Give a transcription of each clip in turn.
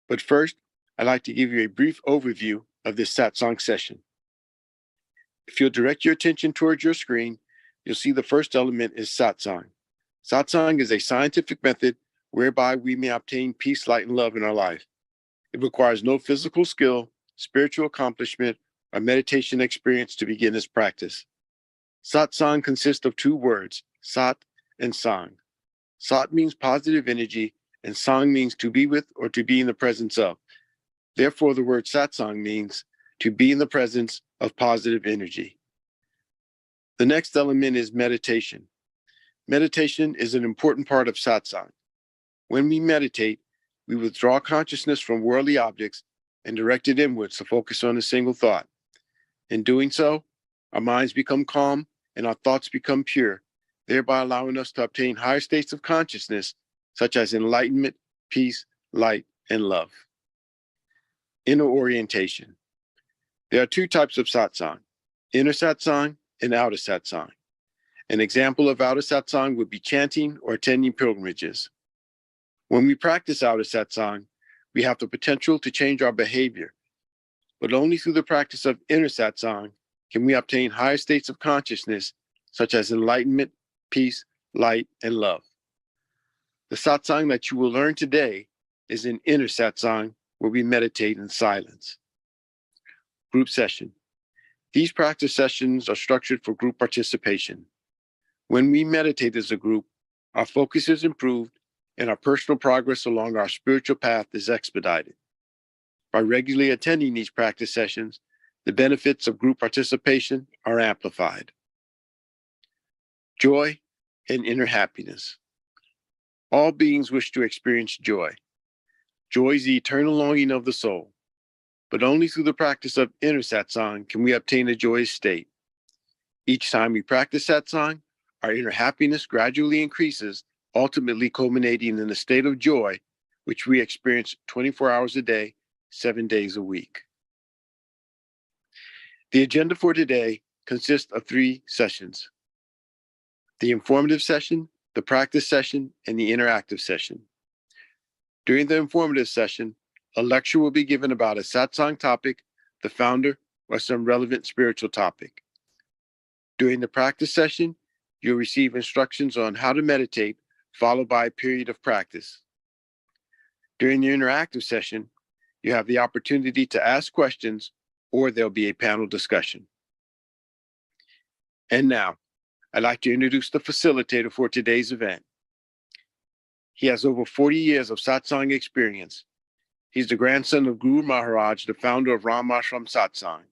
But first, I'd like to give you a brief overview of this Satsang session. If you'll direct your attention towards your screen, you'll see the first element is Satsang. Satsang is a scientific method whereby we may obtain peace, light, and love in our life. It requires no physical skill, spiritual accomplishment, or meditation experience to begin this practice. Satsang consists of two words, Sat and Sang. Sat means positive energy, and Sang means to be with or to be in the presence of. Therefore, the word Satsang means to be in the presence of positive energy. The next element is meditation. Meditation is an important part of Satsang. When we meditate, we withdraw consciousness from worldly objects and direct it inwards to focus on a single thought. In doing so, our minds become calm and our thoughts become pure, thereby allowing us to obtain higher states of consciousness, such as enlightenment, peace, light, and love. Inner orientation. There are two types of Satsang, inner Satsang and outer Satsang. An example of outer Satsang would be chanting or attending pilgrimages. When we practice outer Satsang, we have the potential to change our behavior, but only through the practice of inner Satsang can we obtain higher states of consciousness, such as enlightenment, peace, light, and love. The Satsang that you will learn today is an inner Satsang where we meditate in silence. Group session. These practice sessions are structured for group participation. When we meditate as a group, our focus is improved and our personal progress along our spiritual path is expedited. By regularly attending these practice sessions, the benefits of group participation are amplified. Joy and inner happiness. All beings wish to experience joy. Joy is the eternal longing of the soul, but only through the practice of inner Satsang can we obtain a joyous state. Each time we practice Satsang, our inner happiness gradually increases, ultimately culminating in a state of joy, which we experience 24 hours a day, 7 days a week. The agenda for today consists of 3 sessions: the informative session, the practice session, and the interactive session. During the informative session, a lecture will be given about a Satsang topic, the founder, or some relevant spiritual topic. During the practice session, you'll receive instructions on how to meditate, followed by a period of practice. During the interactive session, you have the opportunity to ask questions, or there'll be a panel discussion. And now, I'd like to introduce the facilitator for today's event. He has over 40 years of Satsang experience. He's the grandson of Guru Maharaj, the founder of Ramashram Satsang.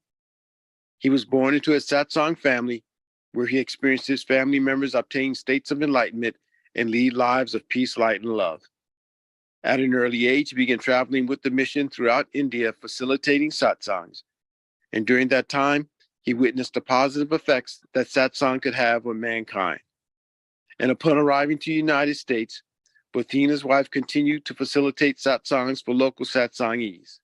He was born into a Satsang family where he experienced his family members obtain states of enlightenment and lead lives of peace, light, and love. At an early age, he began traveling with the mission throughout India, facilitating satsangs. And during that time, he witnessed the positive effects that satsang could have on mankind. And upon arriving to the United States, both he and his wife continued to facilitate satsangs for local satsangees.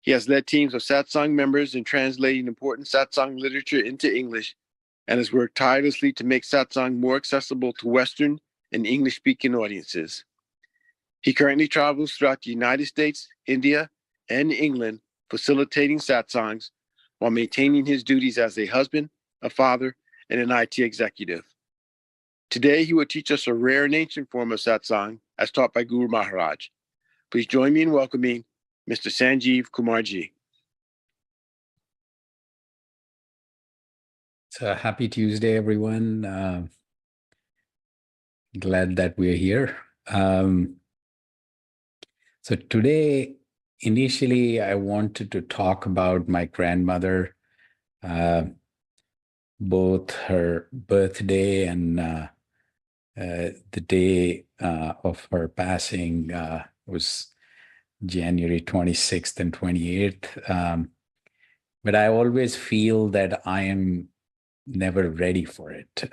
He has led teams of satsang members in translating important satsang literature into English and has worked tirelessly to make satsang more accessible to Western and English-speaking audiences. He currently travels throughout the United States, India, and England, facilitating satsangs while maintaining his duties as a husband, a father, and an IT executive. Today, he will teach us a rare and ancient form of satsang as taught by Guru Maharaj. Please join me in welcoming Mr. Sanjeev Kumarji. So happy Tuesday, everyone. Glad that we're here. So today, initially, I wanted to talk about my grandmother, both her birthday and the day of her passing was January 26th and 28th. But I always feel that I am never ready for it.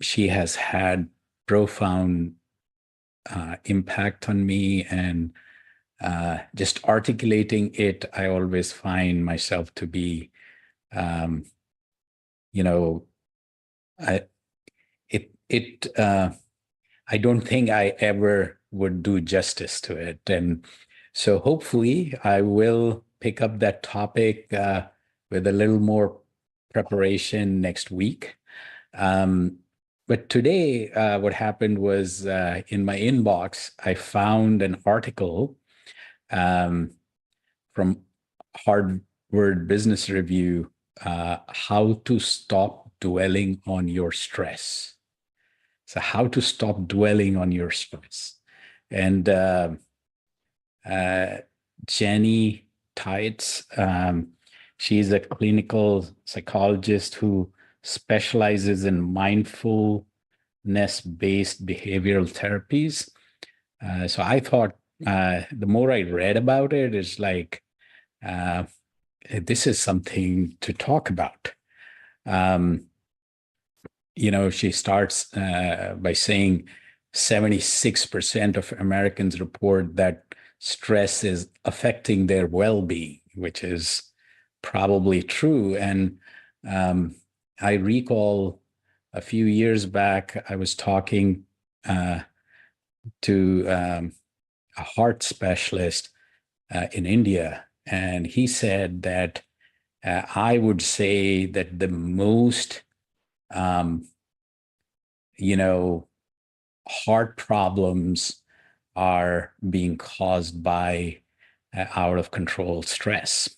She has had profound impact on me, and just articulating it, I always find myself to be, I don't think I ever would do justice to it. And so hopefully I will pick up that topic with a little more preparation next week. But today, what happened was in my inbox, I found an article from Harvard Business Review, How to Stop Dwelling on Your Stress. So how to stop dwelling on your stress. And Jenny Tights, she's a clinical psychologist who specializes in mindfulness-based behavioral therapies. So I thought the more I read about it, it's like, this is something to talk about. She starts by saying 76% of Americans report that stress is affecting their well-being, which is probably true. And I recall a few years back, I was talking to a heart specialist in India, and he said that I would say that the most heart problems are being caused by out of control stress.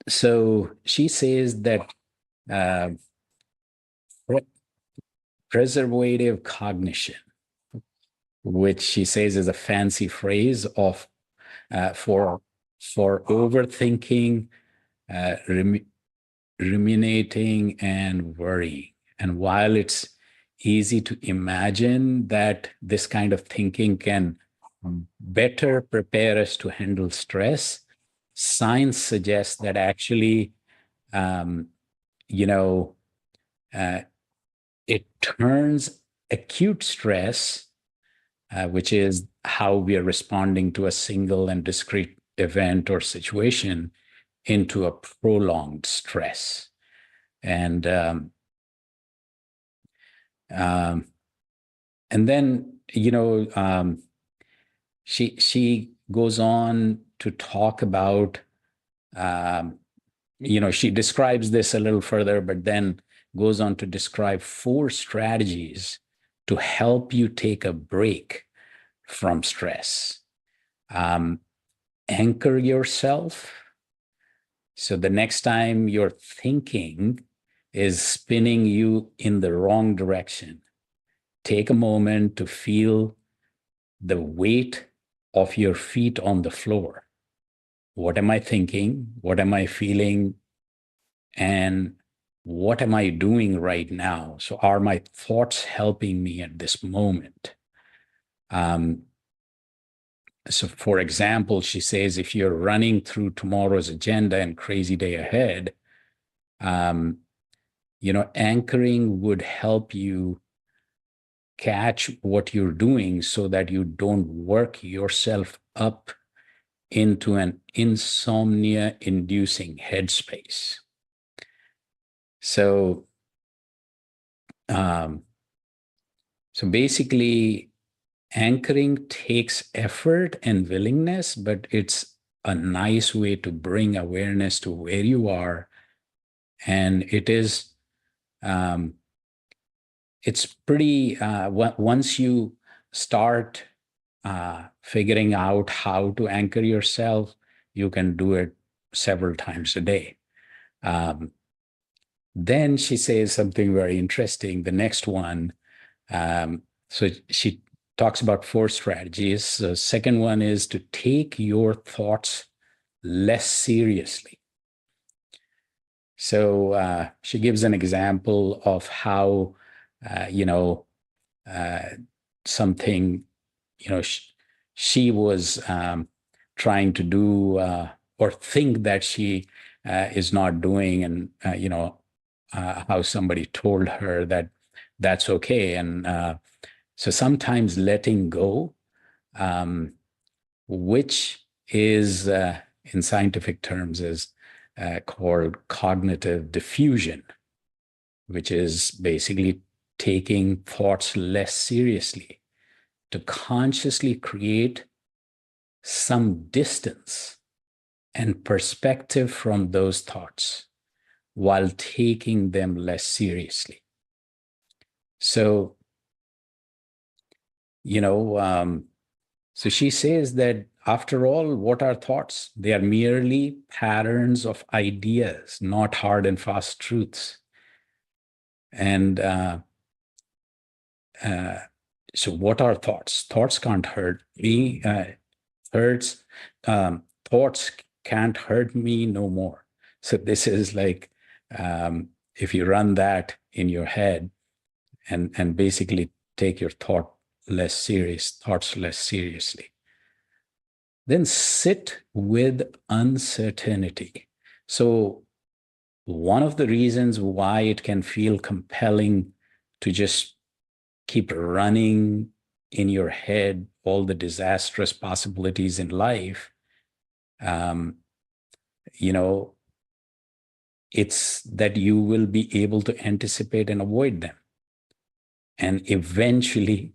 So she says that preservative cognition, which she says is a fancy phrase of for overthinking, ruminating, and worrying. And while it's easy to imagine that this kind of thinking can better prepare us to handle stress, science suggests that actually, it turns acute stress, which is how we are responding to a single and discrete event or situation, into a prolonged stress. And then, she goes on to talk about, she describes this a little further, but then goes on to describe 4 strategies to help you take a break from stress. Anchor yourself. So the next time your thinking is spinning you in the wrong direction, take a moment to feel the weight of your feet on the floor. What am I thinking? What am I feeling? And what am I doing right now? So are my thoughts helping me at this moment? So for example, she says, if you're running through tomorrow's agenda and crazy day ahead, anchoring would help you catch what you're doing so that you don't work yourself up into an insomnia-inducing headspace. So, so basically, anchoring takes effort and willingness, but it's a nice way to bring awareness to where you are. And it is, it's pretty, once you start figuring out how to anchor yourself, you can do it several times a day. Then she says something very interesting. The next one, so she talks about 4 strategies. The second one is to take your thoughts less seriously. So she gives an example of how, something, she was trying to do or think that she is not doing, and, how somebody told her that that's okay. And so sometimes letting go, which is in scientific terms is called cognitive diffusion, which is basically taking thoughts less seriously, to consciously create some distance and perspective from those thoughts while taking them less seriously. So, so she says that after all, what are thoughts? They are merely patterns of ideas, not hard and fast truths. And so what are thoughts? Thoughts can't hurt me. Thoughts can't hurt me no more. So this is like, if you run that in your head and basically take your thoughts less seriously, then sit with uncertainty. So one of the reasons why it can feel compelling to just keep running in your head all the disastrous possibilities in life, it's that you will be able to anticipate and avoid them and eventually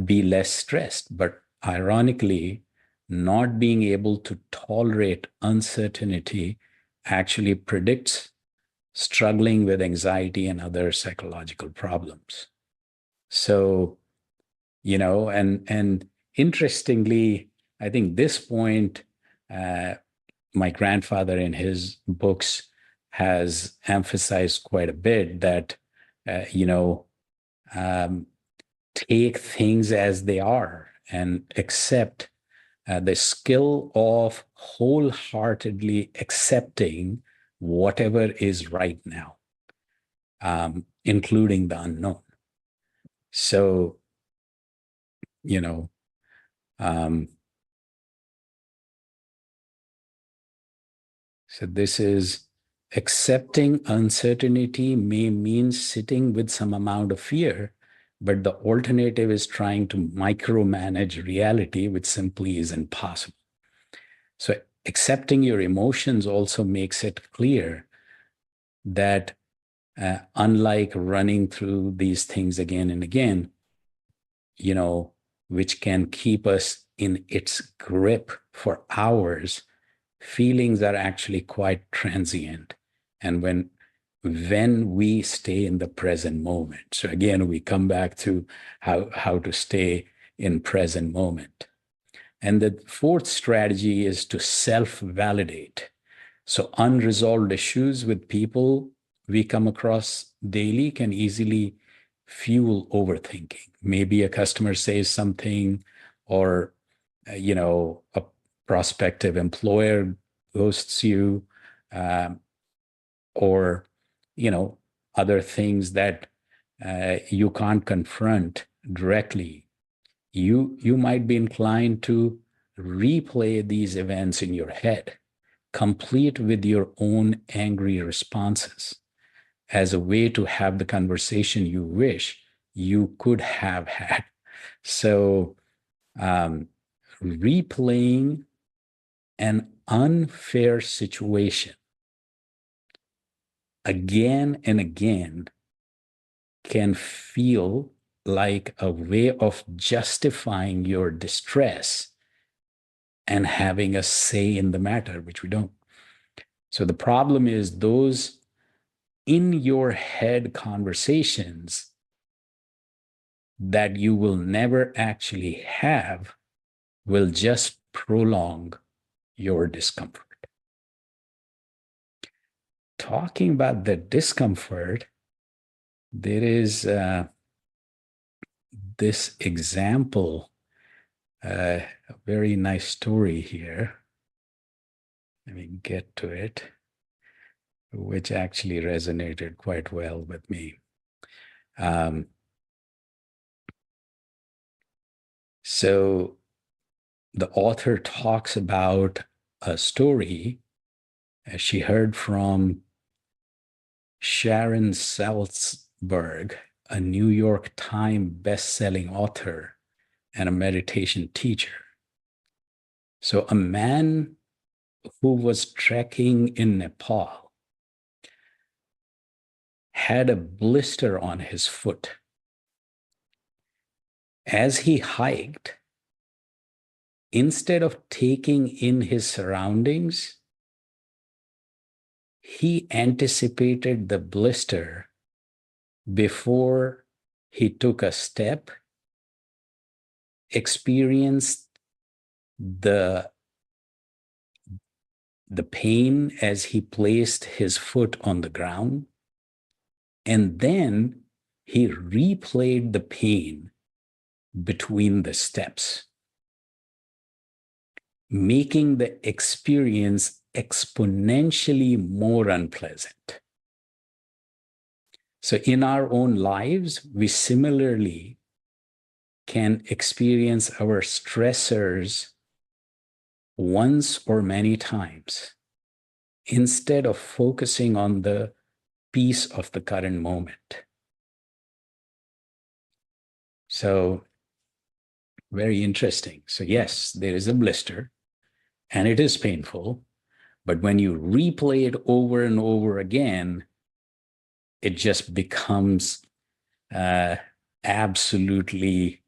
be less stressed. But ironically, not being able to tolerate uncertainty actually predicts struggling with anxiety and other psychological problems. So, and interestingly, I think this point, my grandfather in his books has emphasized quite a bit that, take things as they are and accept the skill of wholeheartedly accepting whatever is right now, including the unknown. So, so this is accepting uncertainty may mean sitting with some amount of fear, but the alternative is trying to micromanage reality, which simply isn't possible. So accepting your emotions also makes it clear that unlike running through these things again and again, which can keep us in its grip for hours, feelings are actually quite transient. And when we stay in the present moment. So again, we come back to how to stay in present moment. And the fourth strategy is to self-validate. So unresolved issues with people we come across daily can easily fuel overthinking. Maybe a customer says something, or a prospective employer ghosts you, or other things that you can't confront directly. You might be inclined to replay these events in your head, complete with your own angry responses, as a way to have the conversation you wish you could have had. So replaying an unfair situation again and again can feel like a way of justifying your distress and having a say in the matter, which we don't. So the problem is those in your head conversations that you will never actually have will just prolong your discomfort. Talking about the discomfort, there is this example, a very nice story here. Let me get to it, which actually resonated quite well with me. So the author talks about a story she heard from Sharon Salzberg, a New York Times best-selling author and a meditation teacher. So a man who was trekking in Nepal had a blister on his foot. As he hiked, instead of taking in his surroundings, he anticipated the blister before he took a step, experienced the pain as he placed his foot on the ground, and then he replayed the pain between the steps, making the experience exponentially more unpleasant. So in our own lives, we similarly can experience our stressors once or many times instead of focusing on the peace of the current moment. So very interesting. So yes, there is a blister and it is painful, but when you replay it over and over again, it just becomes absolutely,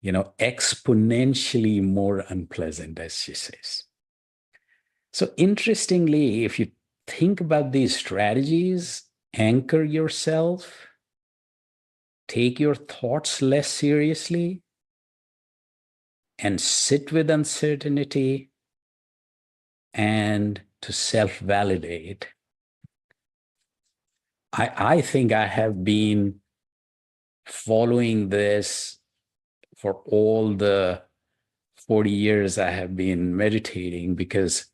exponentially more unpleasant, as she says. So interestingly, if you think about these strategies, anchor yourself, take your thoughts less seriously, and sit with uncertainty, and to self-validate. I think I have been following this for all the 40 years I have been meditating, because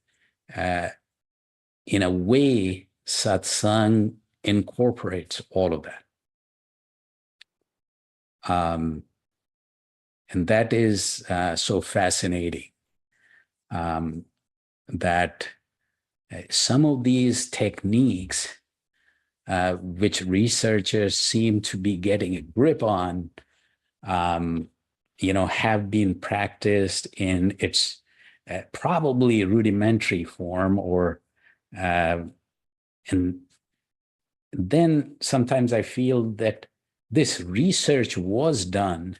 in a way, satsang incorporates all of that. And that is so fascinating, that some of these techniques, which researchers seem to be getting a grip on, have been practiced in its probably rudimentary form, or and then sometimes I feel that this research was done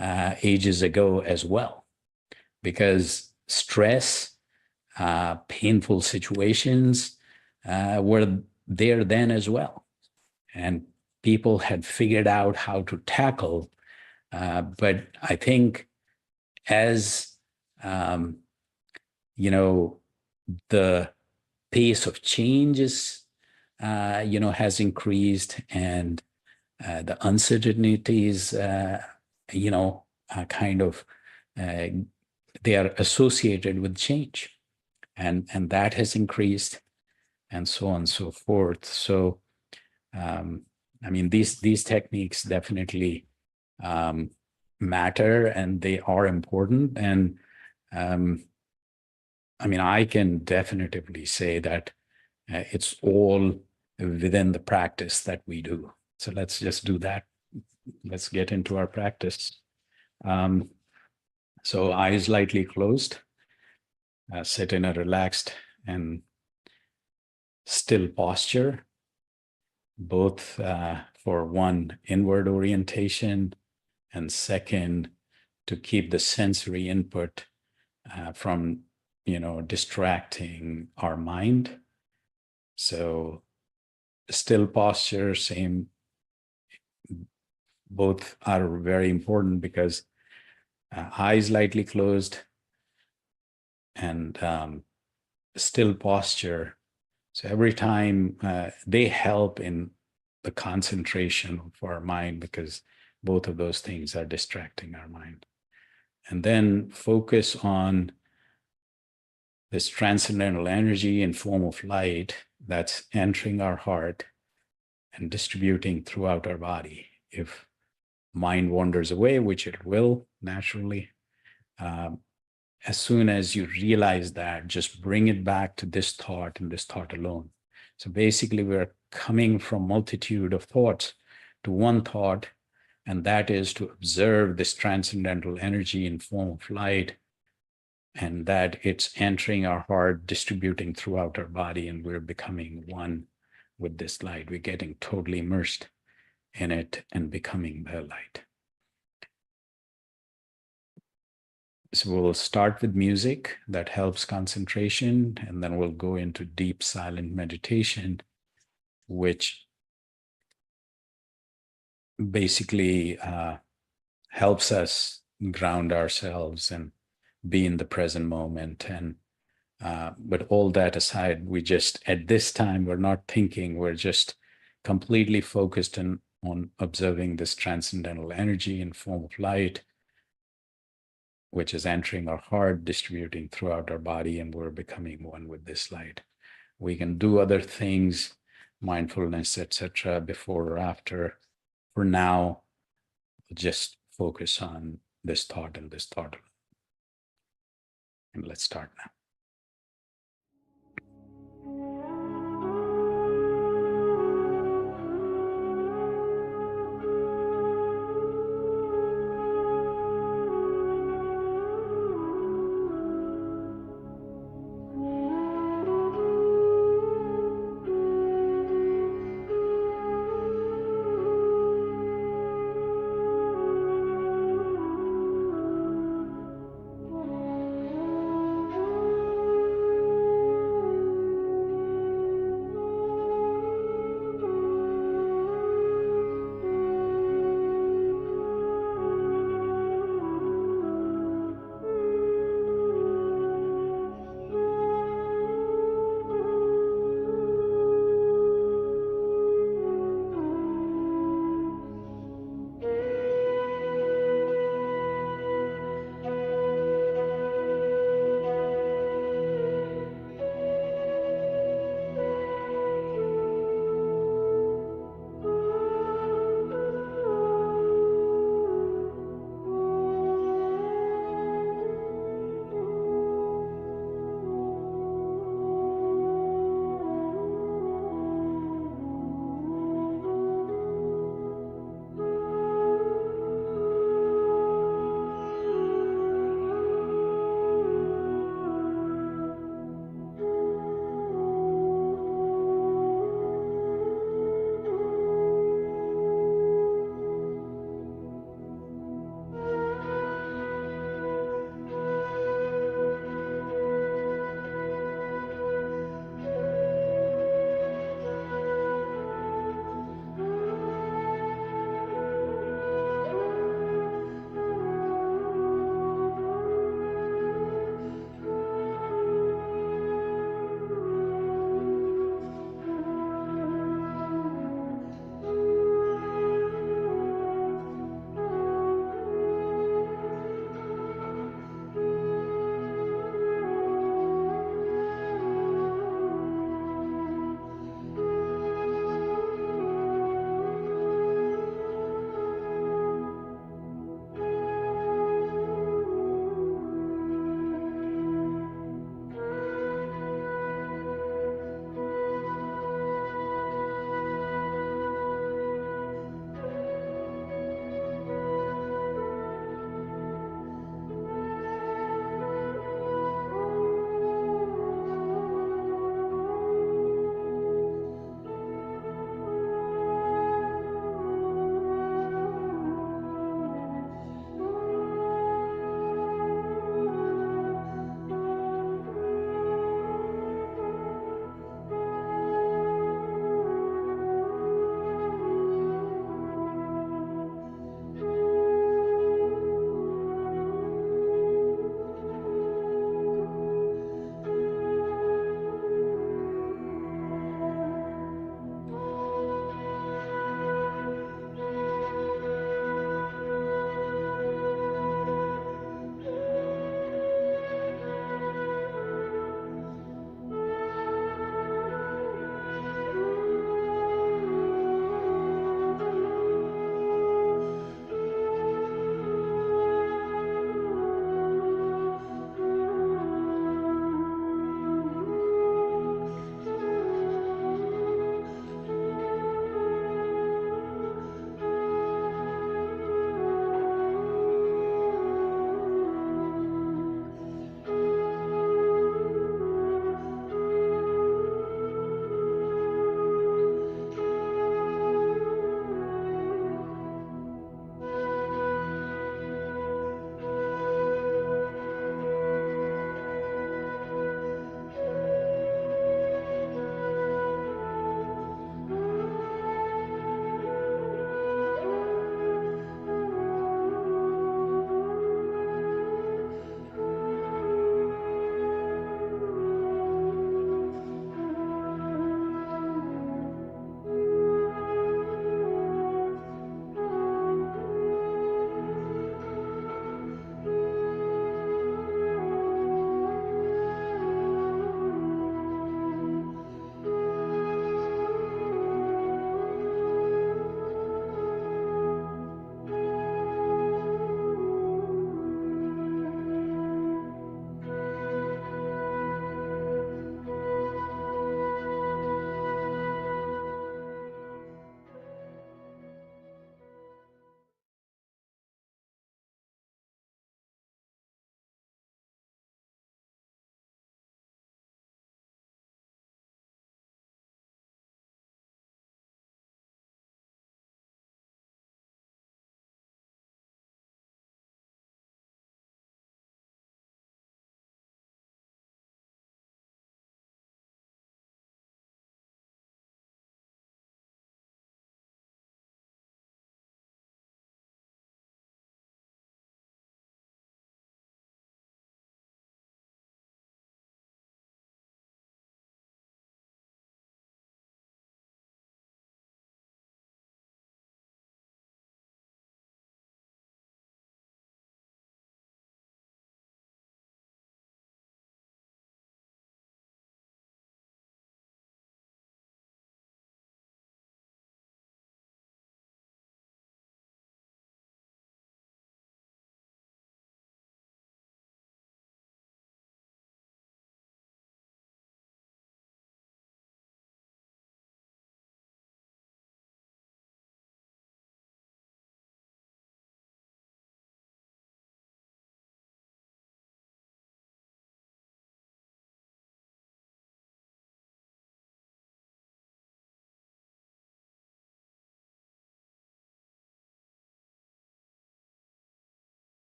ages ago as well, because stress, painful situations were there then as well. And people had figured out how to tackle. But I think as, the pace of changes, has increased, and the uncertainties, kind of, they are associated with change, and that has increased, and so on and so forth. So, these techniques definitely matter, and they are important. And I can definitively say that it's all within the practice that we do. So let's just do that. Let's get into our practice. So eyes lightly closed, sit in a relaxed and still posture, both for one, inward orientation, and second, to keep the sensory input from, distracting our mind. So still posture, same, both are very important, because eyes lightly closed and still posture. So every time they help in the concentration of our mind, because both of those things are distracting our mind. And then focus on this transcendental energy in form of light that's entering our heart and distributing throughout our body. If mind wanders away, which it will naturally, as soon as you realize that, just bring it back to this thought and this thought alone. So basically, we're coming from multitude of thoughts to one thought, and that is to observe this transcendental energy in form of light, and that it's entering our heart, distributing throughout our body, and we're becoming one with this light. We're getting totally immersed in it and becoming the light. So we'll start with music that helps concentration, and then we'll go into deep silent meditation, which basically helps us ground ourselves and be in the present moment. And but all that aside, we just, at this time, we're not thinking, we're just completely focused on observing this transcendental energy in form of light, which is entering our heart, distributing throughout our body, and we're becoming one with this light. We can do other things, mindfulness, etc., before or after. For now, just focus on this thought and this thought. And let's start now.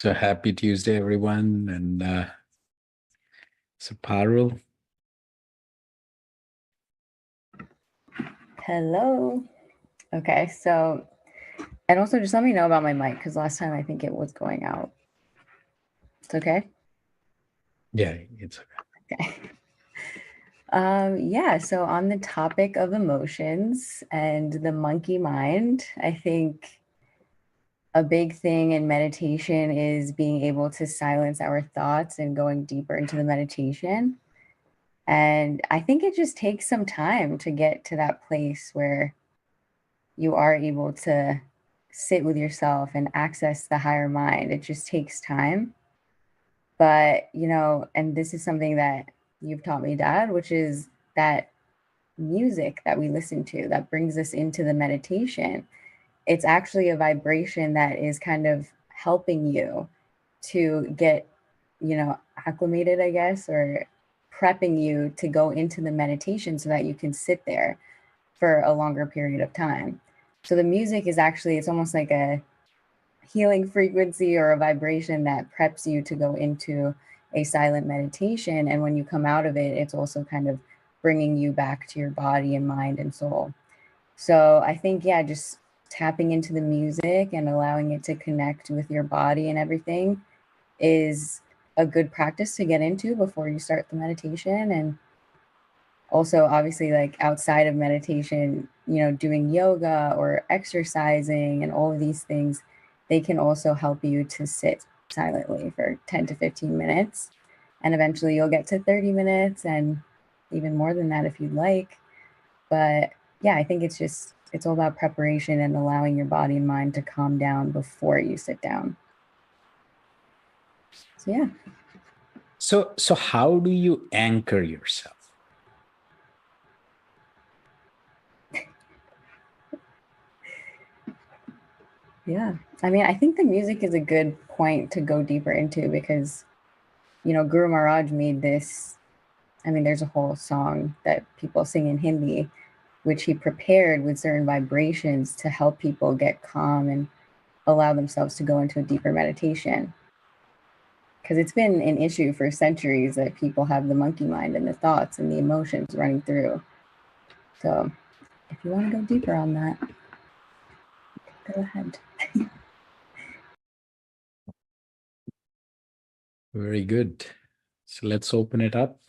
So happy Tuesday, everyone. And so Parul. Hello. Okay, so, and also just let me know about my mic because last time I think it was going out. It's okay? Yeah, it's okay. Okay. Yeah, so on the topic of emotions and the monkey mind, I think a big thing in meditation is being able to silence our thoughts and going deeper into the meditation. And I think it just takes some time to get to that place where you are able to sit with yourself and access the higher mind. It just takes time. But, and this is something that you've taught me, Dad, which is that music that we listen to that brings us into the meditation. It's actually a vibration that is kind of helping you to get, acclimated, I guess, or prepping you to go into the meditation so that you can sit there for a longer period of time. So the music is actually, it's almost like a healing frequency or a vibration that preps you to go into a silent meditation. And when you come out of it, it's also kind of bringing you back to your body and mind and soul. So I think, yeah, just tapping into the music and allowing it to connect with your body and everything is a good practice to get into before you start the meditation. And also, obviously, like outside of meditation, doing yoga or exercising and all of these things, they can also help you to sit silently for 10 to 15 minutes. And eventually you'll get to 30 minutes and even more than that if you'd like. But yeah, I think it's all about preparation and allowing your body and mind to calm down before you sit down. So yeah. So how do you anchor yourself? Yeah. I mean, I think the music is a good point to go deeper into because, Guru Maharaj made this. I mean, there's a whole song that people sing in Hindi, which he prepared with certain vibrations to help people get calm and allow themselves to go into a deeper meditation. Because it's been an issue for centuries that people have the monkey mind and the thoughts and the emotions running through. So if you want to go deeper on that, go ahead. Very good. So let's open it up.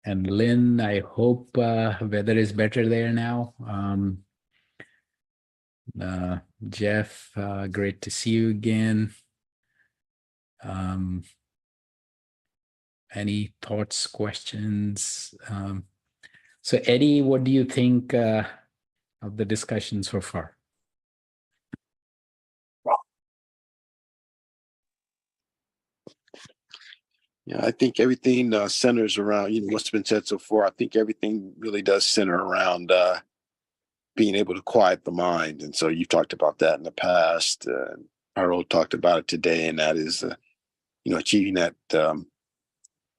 And Lynn, I hope weather is better there now. Jeff, great to see you again. Any thoughts, questions? So Eddie, what do you think of the discussion so far? Yeah, I think everything centers around, what's been said so far. I think everything really does center around being able to quiet the mind. And so you've talked about that in the past. Harold talked about it today, and that is, achieving that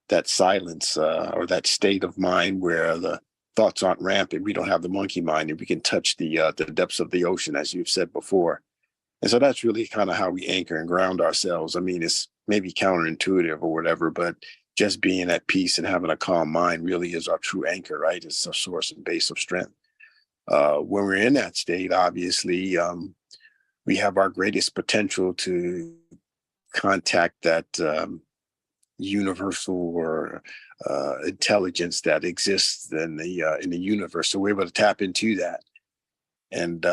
that silence or that state of mind where the thoughts aren't rampant. We don't have the monkey mind, and we can touch the depths of the ocean, as you've said before. And so that's really kind of how we anchor and ground ourselves. I mean, it's maybe counterintuitive or whatever, but just being at peace and having a calm mind really is our true anchor, right? It's a source and base of strength. When we're in that state, obviously, we have our greatest potential to contact that universal or intelligence that exists in the universe. So we're able to tap into that, and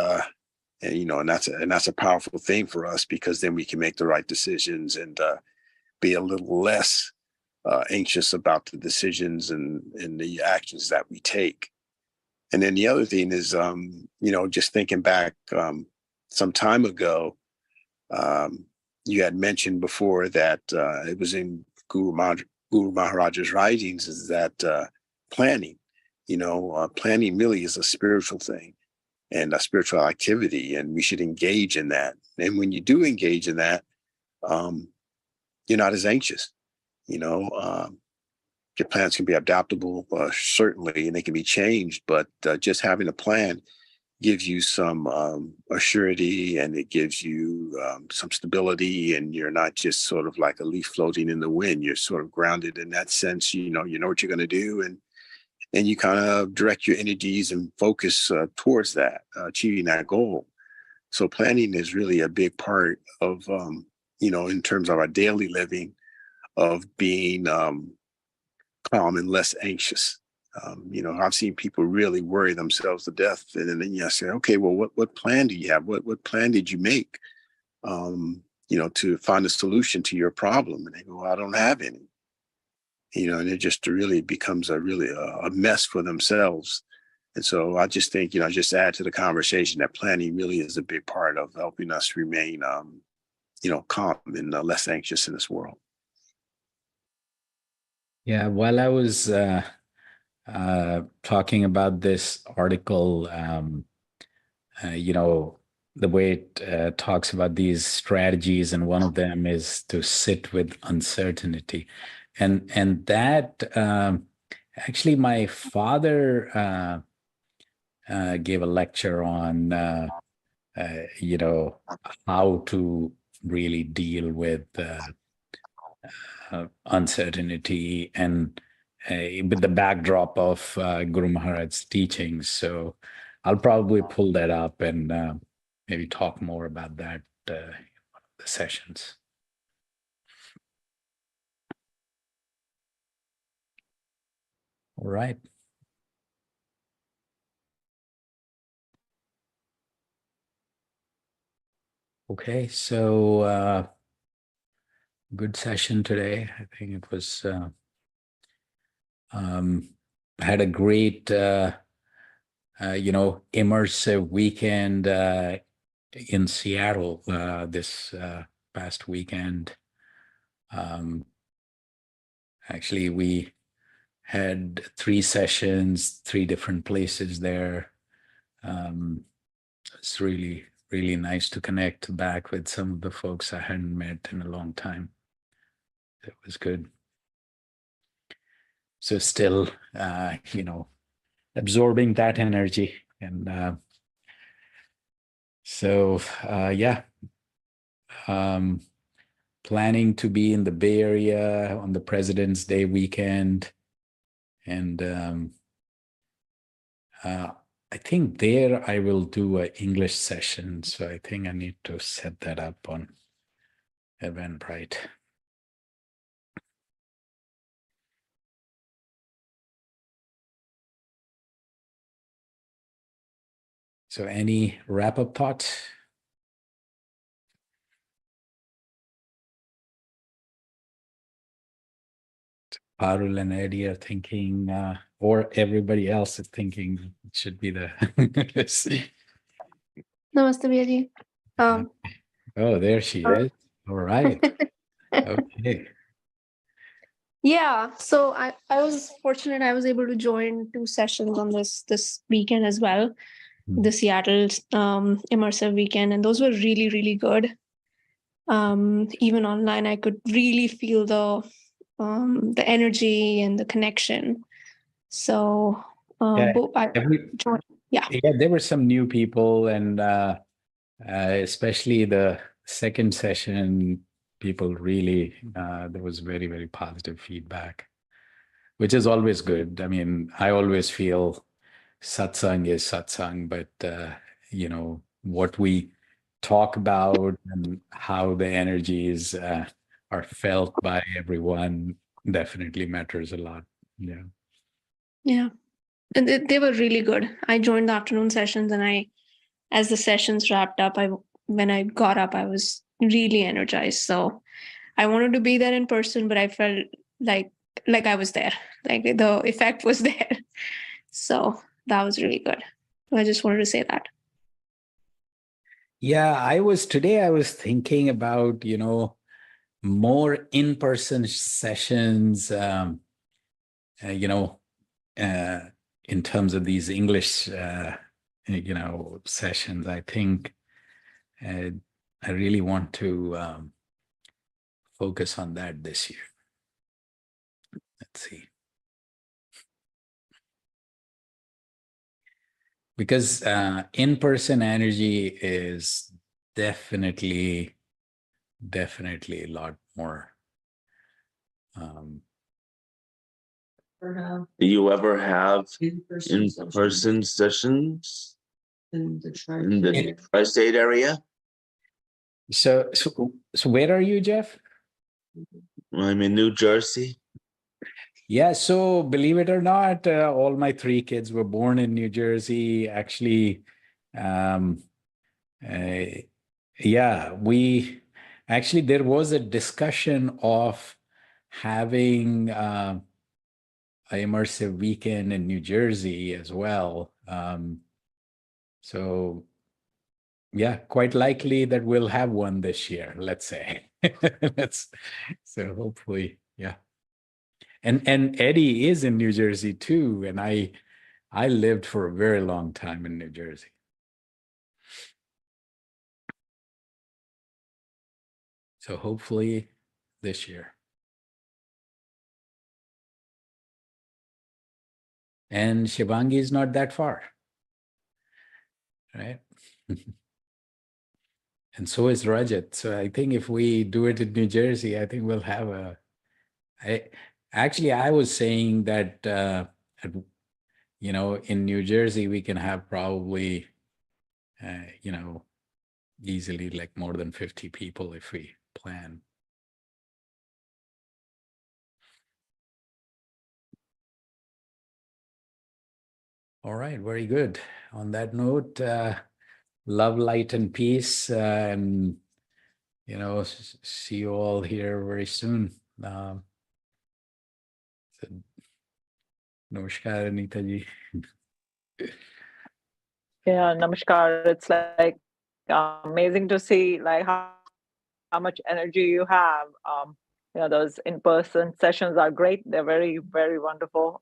and that's a powerful thing for us, because then we can make the right decisions and be a little less anxious about the decisions and the actions that we take. And then the other thing is, just thinking back some time ago, you had mentioned before that it was in Guru Maharaj's writings, is that planning, planning really is a spiritual thing and a spiritual activity, and we should engage in that. And when you do engage in that, you're not as anxious. Your plans can be adaptable, certainly, and they can be changed, but just having a plan gives you some assurity, and it gives you some stability, and you're not just sort of like a leaf floating in the wind. You're sort of grounded in that sense. You know what you're going to do, and you kind of direct your energies and focus towards that, achieving that goal. So planning is really a big part of, in terms of our daily living, of being calm and less anxious. I've seen people really worry themselves to death, and then you say, okay, well, what plan do you have? What plan did you make? To find a solution to your problem, and they go, well, I don't have any. And it just really becomes a mess for themselves. And so I just think, just add to the conversation that planning really is a big part of helping us remain, calm and less anxious in this world. Yeah, while I was talking about this article, the way it talks about these strategies, and one of them is to sit with uncertainty. And that actually, my father gave a lecture on, how to really deal with uncertainty, and with the backdrop of Guru Maharaj's teachings. So I'll probably pull that up and maybe talk more about that in one of the sessions. All right. Okay, so good session today. I think it was had a great immersive weekend in Seattle this past weekend. Actually, we had 3 sessions, 3 different places there. It's really, really nice to connect back with some of the folks I hadn't met in a long time. It was good. So still, absorbing that energy. And planning to be in the Bay Area on the President's Day weekend. And I think there I will do an English session. So I think I need to set that up on Eventbrite. So any wrap-up thoughts? Parul and Eddie are thinking, or everybody else is thinking it should be the. Namaste, Bhaiya. Oh, there she is. All right. Okay. Yeah, so I was fortunate. I was able to join 2 sessions on this weekend as well, the Seattle immersive weekend, and those were really, really good. Even online, I could really feel the energy and the connection. So Yeah, yeah, there were some new people, and especially the second session, people really, there was very, very positive feedback, which is always good. I mean, I always feel satsang is satsang, but what we talk about and how the energies are felt by everyone definitely matters a lot. yeah, and they were really good. I joined the afternoon sessions, and as the sessions wrapped up, when I got up, I was really energized. So I wanted to be there in person, but I felt like I was there, like the effect was there. So that was really good. I just wanted to say that. Yeah, I was thinking about, more in-person sessions, in terms of these English, sessions. I think I really want to focus on that this year. Let's see. because in-person energy is definitely a lot more. Do you ever have in-person sessions in the tri-state area? So where are you, Jeff? I'm in New Jersey. Yeah, so believe it or not, all my 3 kids were born in New Jersey. Actually, yeah, there was a discussion of having an immersive weekend in New Jersey as well. So yeah, quite likely that we'll have one this year, let's say. So hopefully, yeah. And Eddie is in New Jersey too, and I lived for a very long time in New Jersey. So hopefully this year. And Shivangi is not that far, right? And so is Rajat. So I think if we do it in New Jersey, I think we'll have I was saying that, in New Jersey, we can have probably, easily like more than 50 people if we plan. All right, very good. On that note, love, light, and peace, and see you all here very soon. So, namaskar, Anita ji. Yeah, namaskar. It's like amazing to see like how much energy you have. Those in-person sessions are great. They're very, very wonderful.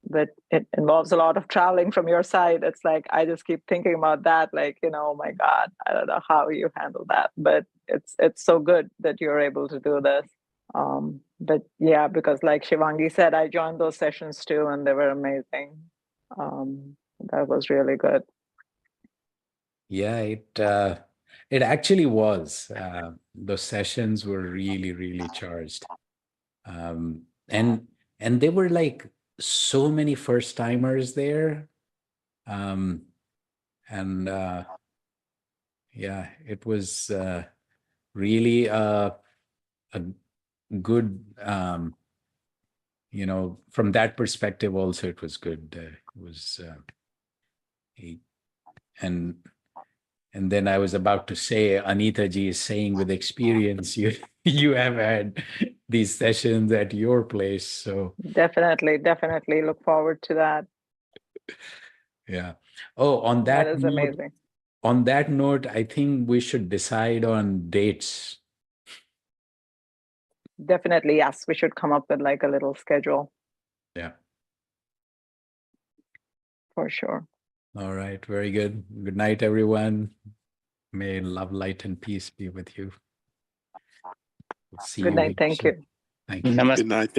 But it involves a lot of traveling from your side. It's like I just keep thinking about that. Like, oh my God, I don't know how you handle that, but it's so good that you're able to do this. But yeah, because like Shivangi said, I joined those sessions too, and they were amazing. That was really good. Yeah, it actually was. Those sessions were really, really charged. And there were like so many first timers there. Yeah, it was really a good, from that perspective also it was good. It was, and then I was about to say, Anita ji is saying with experience, you have had these sessions at your place. So definitely look forward to that. Yeah. Oh, on that is note, amazing. On that note, I think we should decide on dates. Definitely, yes. We should come up with like a little schedule. Yeah. For sure. All right. Very good. Good night, everyone. May love, light, and peace be with you. We'll see Good you night. Thank soon. you. Thank you. Good night.